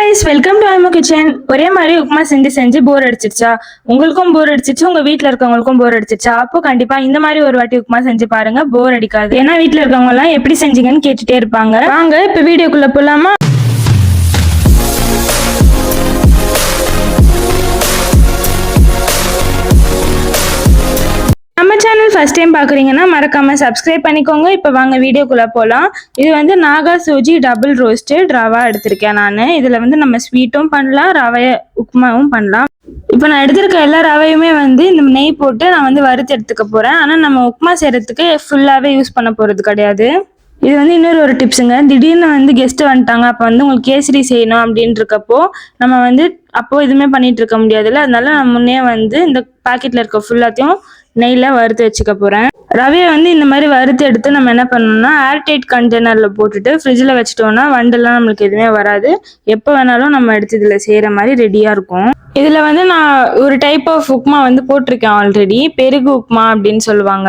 guys, welcome to Aimo Kitchen. ஒரே மாதிரி உப்புமா செஞ்சு போர் அடிச்சிருச்சா? உங்களுக்கும் போர் அடிச்சிருச்சு, உங்க வீட்ல இருக்கவங்களுக்கும் போர் அடிச்சிருச்சா? அப்போ கண்டிப்பா இந்த மாதிரி ஒரு வாட்டி உப்புமா செஞ்சு பாருங்க, போர் அடிக்காது. ஏன்னா வீட்ல இருக்கவங்க எல்லாம் எப்படி செஞ்சீங்கன்னு கேட்டுட்டே இருப்பாங்க. வாங்க இப்ப வீடியோக்குள்ள போலாமா? நம்ம சேனல் ஃபர்ஸ்ட் டைம் பாக்குறீங்கன்னா மறக்காம சப்ஸ்கிரைப் பண்ணிக்கோங்க. இப்போ வாங்க வீடியோக்குள்ள போலாம். இது வந்து நாகா சூஜி டபுள் ரோஸ்டட் ரவா எடுத்திருக்கேன் நான். இதுல வந்து நம்ம ஸ்வீட்டும் பண்ணலாம், ரவை உப்புமாவும் பண்ணலாம். இப்போ நான் எடுத்திருக்க எல்லா ரவையுமே வந்து இந்த நெய் போட்டு நான் வந்து வறுத்து எடுத்துக்க போறேன். ஆனா நம்ம உப்புமா செய்யறதுக்கு ஃபுல்லாவே யூஸ் பண்ண போறது கிடையாது. இது வந்து இன்னொரு ஒரு டிப்ஸுங்க. திடீர்னு வந்து கெஸ்ட் வந்துட்டாங்க, அப்போ வந்து உங்களுக்கு கேசரி செய்யணும் அப்படின்னு இருக்கப்போ நம்ம வந்து அப்போ எதுவுமே பண்ணிட்டு இருக்க முடியாதுல்ல. அதனால நான் முன்னே வந்து இந்த பாக்கெட்ல இருக்க ஃபுல்லாத்தையும் நெய்ல வறுத்து வச்சுக்க போறேன். ரவையை வந்து இந்த மாதிரி வறுத்து எடுத்து நம்ம என்ன பண்ணணும்னா ஏர்டைட் கண்டெய்னர்ல போட்டுட்டு ஃப்ரிட்ஜில் வச்சுட்டோம்னா வண்டெல்லாம் நம்மளுக்கு எதுவுமே வராது. எப்போ வேணாலும் நம்ம எடுத்து இதில் செய்யற மாதிரி ரெடியா இருக்கும். இதுல வந்து நான் ஒரு டைப் ஆஃப் உப்புமா வந்து போட்டிருக்கேன் ஆல்ரெடி, பெருகு உப்புமா அப்படின்னு சொல்லுவாங்க.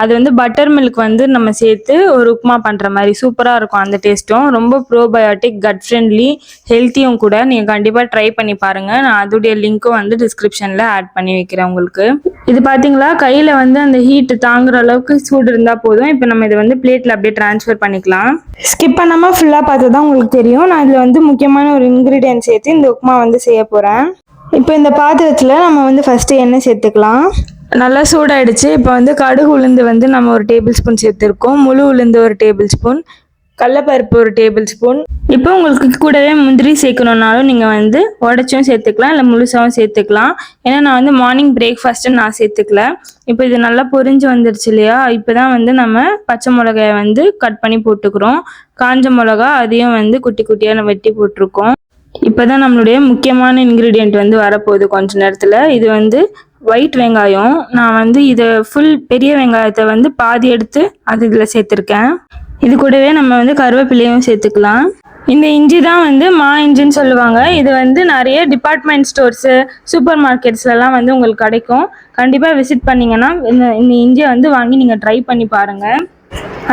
அது வந்து பட்டர் மில்க் வந்து நம்ம சேர்த்து ஒரு உப்புமா பண்ற மாதிரி சூப்பரா இருக்கும். அந்த டேஸ்ட்டும் ரொம்ப ப்ரோபயோட்டிக், கட் ஃப்ரெண்ட்லி, ஹெல்த்தியும் கூட. நீங்க கண்டிப்பா ட்ரை பண்ணி பாருங்க. நான் அதோடைய லிங்க்கும் வந்து டிஸ்கிரிப்ஷன்ல ஆட் பண்ணி வைக்கிறேன் உங்களுக்கு. இது பாத்தீங்களா, கையில வந்து அந்த ஹீட் தாங்குற அளவுக்கு சூடு இருந்தா போதும். இப்போ நம்ம இதை வந்து பிளேட்ல அப்படியே டிரான்ஸ்ஃபர் பண்ணிக்கலாம். ஸ்கிப் பண்ணாம ஃபுல்லா பார்த்தா தான் உங்களுக்கு தெரியும். நான் இதுல வந்து முக்கியமான ஒரு இன்கிரீடியன்ட் சேர்த்து இந்த உப்புமா வந்து செய்ய போறேன். இப்போ இந்த பாத்திரத்தில் நம்ம வந்து ஃபஸ்ட்டு எண்ணெய் சேர்த்துக்கலாம். நல்லா சூடாயிடுச்சு. இப்போ வந்து கடுகு உளுந்து வந்து நம்ம ஒரு டேபிள் ஸ்பூன் சேர்த்துருக்கோம். முழு உளுந்து ஒரு டேபிள் ஸ்பூன், கடலைப்பருப்பு ஒரு டேபிள் ஸ்பூன். இப்போ உங்களுக்கு கூடவே முந்திரி சேர்க்கணுன்னாலும் நீங்கள் வந்து உடச்சும் சேர்த்துக்கலாம், இல்லை முழுசாகவும் சேர்த்துக்கலாம். ஏன்னா நான் வந்து மார்னிங் பிரேக்ஃபாஸ்ட்டு நான் சேர்த்துக்கல. இப்போ இது நல்லா பொரிஞ்சு வந்துருச்சு இல்லையா? இப்போ தான் வந்து நம்ம பச்சை மிளகாயை வந்து கட் பண்ணி போட்டுக்கிறோம். காஞ்ச மிளகா அதையும் வந்து குட்டி குட்டியாக வெட்டி போட்டிருக்கோம். இப்போதான் நம்மளுடைய முக்கியமான இன்க்ரீடியன்ட் வந்து வரப்போகுது கொஞ்ச நேரத்தில். இது வந்து ஒயிட் வெங்காயம். நான் வந்து இதை ஃபுல் பெரிய வெங்காயத்தை வந்து பாதி எடுத்து அது இதில் சேர்த்துருக்கேன். இது கூடவே நம்ம வந்து கருவேப்பிலையும் சேர்த்துக்கலாம். இந்த இஞ்சி தான் வந்து மா இஞ்சின்னு சொல்லுவாங்க. இது வந்து நிறைய டிபார்ட்மெண்ட் ஸ்டோர்ஸு, சூப்பர் மார்க்கெட்ஸ்லாம் வந்து உங்களுக்கு கிடைக்கும். கண்டிப்பாக விசிட் பண்ணிங்கன்னா இந்த இஞ்சியை வந்து வாங்கி நீங்கள் ட்ரை பண்ணி பாருங்கள்.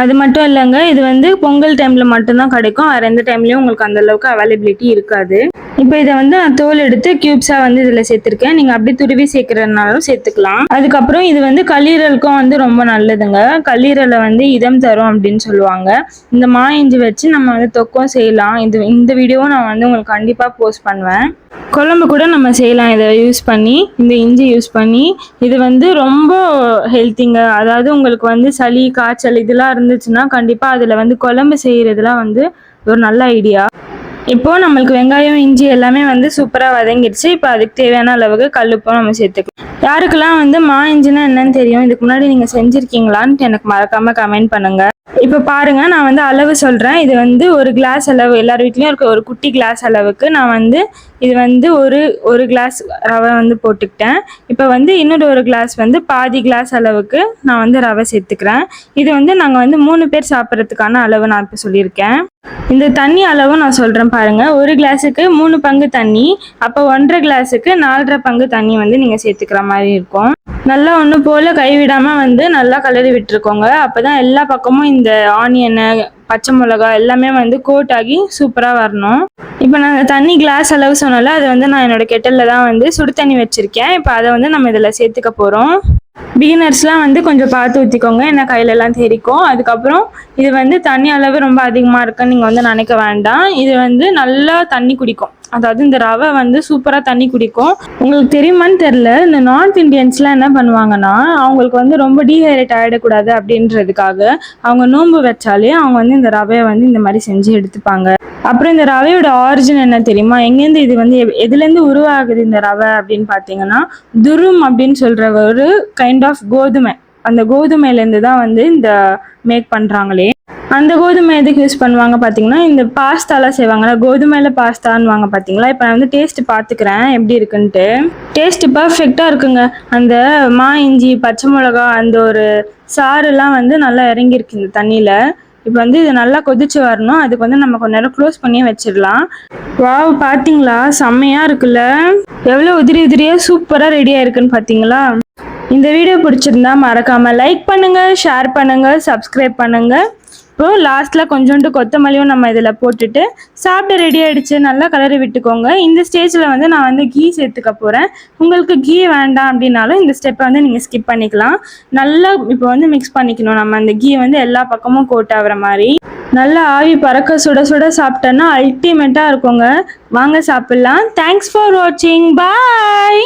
அது மட்டும் இல்லைங்க, இது வந்து பொங்கல் டைமில் மட்டும்தான் கிடைக்கும். வேறு எந்த டைம்லையும் உங்களுக்கு அந்த அளவுக்கு அவைலபிலிட்டி இருக்காது. இப்போ இதை வந்து நான் தோல் எடுத்து கியூப்ஸாக வந்து இதில் சேர்த்துருக்கேன். நீங்கள் அப்படி துருவி சேர்க்குறதுனாலும் சேர்த்துக்கலாம். அதுக்கப்புறம் இது வந்து கல்லீரலுக்கும் வந்து ரொம்ப நல்லதுங்க. கல்லீரலை வந்து இதம் தரும் அப்படின்னு சொல்லுவாங்க. இந்த மா இஞ்சி வச்சு நம்ம வந்து தொக்கம் செய்யலாம். இந்த வீடியோவும் நான் வந்து உங்களுக்கு கண்டிப்பாக போஸ்ட் பண்ணுவேன். குழம்பு கூட நம்ம செய்யலாம் இதை யூஸ் பண்ணி, இந்த இஞ்சி யூஸ் பண்ணி. இது வந்து ரொம்ப ஹெல்த்திங்க. அதாவது உங்களுக்கு வந்து சளி, காய்ச்சல் இதெல்லாம் இருந்துச்சுன்னா கண்டிப்பாக அதில் வந்து குழம்பு செய்கிறதுலாம் வந்து ஒரு நல்ல ஐடியா. இப்போ நம்மளுக்கு வெங்காயம், இஞ்சி எல்லாமே வந்து சூப்பராக வதங்கிடுச்சு. இப்போ அதுக்கு தேவையான அளவுக்கு கல்லுப்பும் நம்ம சேர்த்துக்கலாம். யாருக்கெல்லாம் வந்து மா இஞ்சினா என்னன்னு தெரியும், இதுக்கு முன்னாடி நீங்கள் செஞ்சுருக்கீங்களான்னு எனக்கு மறக்காமல் கமெண்ட் பண்ணுங்க. இப்போ பாருங்க, நான் வந்து அளவு சொல்கிறேன். இது வந்து ஒரு கிளாஸ் அளவு, எல்லார் வீட்லேயும் இருக்க ஒரு குட்டி கிளாஸ் அளவுக்கு நான் வந்து இது வந்து ஒரு கிளாஸ் ரவை வந்து போட்டுக்கிட்டேன். இப்போ வந்து இன்னொரு ஒரு கிளாஸ் வந்து பாதி கிளாஸ் அளவுக்கு நான் வந்து ரவை சேர்த்துக்கிறேன். இது வந்து நாங்கள் வந்து 3 பேர் சாப்பிட்றதுக்கான அளவு நான் இப்போ சொல்லியிருக்கேன். இந்த தண்ணி அளவும் நான் சொல்கிறேன் பாருங்க. ஒரு கிளாஸுக்கு 3 பங்கு தண்ணி, அப்போ 1.5 கிளாஸுக்கு 4.5 பங்கு தண்ணி வந்து நீங்கள் சேர்த்துக்கிற மாதிரி இருக்கும். நல்லா ஒன்று போல் கைவிடாமல் வந்து நல்லா கலரி விட்டுருக்கோங்க. அப்போ தான் எல்லா பக்கமும் இந்த ஆனியனு, பச்சை மிளகா எல்லாமே வந்து கோட் ஆகி சூப்பராக வரணும். இப்போ நான் தண்ணி கிளாஸ் அளவு சொன்னால அது வந்து நான் என்னோட கெட்டலில் தான் வந்து சுடு தண்ணி வச்சுருக்கேன். இப்போ அதை வந்து நம்ம இதில் சேர்த்துக்க போகிறோம். பிகினர்ஸ்லாம் வந்து கொஞ்சம் பார்த்து ஊற்றிக்கோங்க, ஏன்னா கையிலலாம் தெரிக்கும். அதுக்கப்புறம் இது வந்து தண்ணி அளவு ரொம்ப அதிகமாக இருக்குன்னு நீங்கள் வந்து நினைக்க வேண்டாம். இது வந்து நல்லா தண்ணி குடிக்கும். அதாவது இந்த ரவை வந்து சூப்பராக தண்ணி குடிக்கும். உங்களுக்கு தெரியுமான்னு தெரில, இந்த நார்த் இண்டியன்ஸ்லாம் என்ன பண்ணுவாங்கன்னா அவங்களுக்கு வந்து ரொம்ப டீஹைட்ரேட் ஆகிடக்கூடாது அப்படின்றதுக்காக அவங்க நோன்பு வச்சாலே அவங்க வந்து இந்த ரவையை வந்து இந்த மாதிரி செஞ்சு எடுத்துப்பாங்க. அப்புறம் இந்த ரவையோட ஆரிஜின் என்ன தெரியுமா? எங்கேருந்து இது வந்து எதுலேருந்து உருவாகுது இந்த ரவை அப்படின்னு பார்த்தீங்கன்னா, துரும் அப்படின்னு சொல்கிற ஒரு கைண்ட் ஆஃப் கோதுமை. அந்த கோதுமையிலேருந்து தான் வந்து இந்த மேக் பண்ணுறாங்களே. அந்த கோதுமை எதுக்கு யூஸ் பண்ணுவாங்க பார்த்தீங்கன்னா, இந்த பாஸ்தாலாம் செய்வாங்களா, கோதுமையில பாஸ்தான்னு வாங்க பார்த்தீங்களா. இப்போ நான் வந்து டேஸ்ட்டு பார்த்துக்கிறேன் எப்படி இருக்குன்ட்டு. டேஸ்ட்டு பர்ஃபெக்டாக இருக்குங்க. அந்த மா இஞ்சி, பச்சை மிளகா, அந்த ஒரு சாறுலாம் வந்து நல்லா இறங்கியிருக்கு இந்த தண்ணியில். இப்போ வந்து இது நல்லா கொதிச்சு வரணும். அதுக்கு வந்து நம்ம கொஞ்ச நேரம் க்ளோஸ் பண்ணி வச்சிடலாம். வாவ், பார்த்தீங்களா செம்மையாக இருக்குல்ல? எவ்வளோ உதிரி உதிரியாக சூப்பராக ரெடியாக இருக்குன்னு பார்த்தீங்களா? இந்த வீடியோ பிடிச்சிருந்தா மறக்காமல் லைக் பண்ணுங்கள், ஷேர் பண்ணுங்கள், சப்ஸ்கிரைப் பண்ணுங்கள். இப்போ லாஸ்ட்டில் கொஞ்சோண்டு கொத்தமல்லியும் நம்ம இதில் போட்டுட்டு சாப்பிட ரெடி ஆகிடுச்சு. நல்லா கலரி விட்டுக்கோங்க. இந்த ஸ்டேஜில் வந்து நான் வந்து கீ சேர்த்துக்க போகிறேன். உங்களுக்கு கீ வேண்டாம் அப்படின்னாலும் இந்த ஸ்டெப்பை வந்து நீங்கள் ஸ்கிப் பண்ணிக்கலாம். நல்லா இப்போ வந்து மிக்ஸ் பண்ணிக்கணும். நம்ம அந்த கீ வந்து எல்லா பக்கமும் கோட் ஆகிற மாதிரி நல்லா ஆவி பறக்க சுட சுட சாப்பிட்டோன்னா அல்டிமேட்டாக இருக்குங்க. வாங்க சாப்பிட்லாம். தேங்க்ஸ் ஃபார் வாட்சிங். பாய்.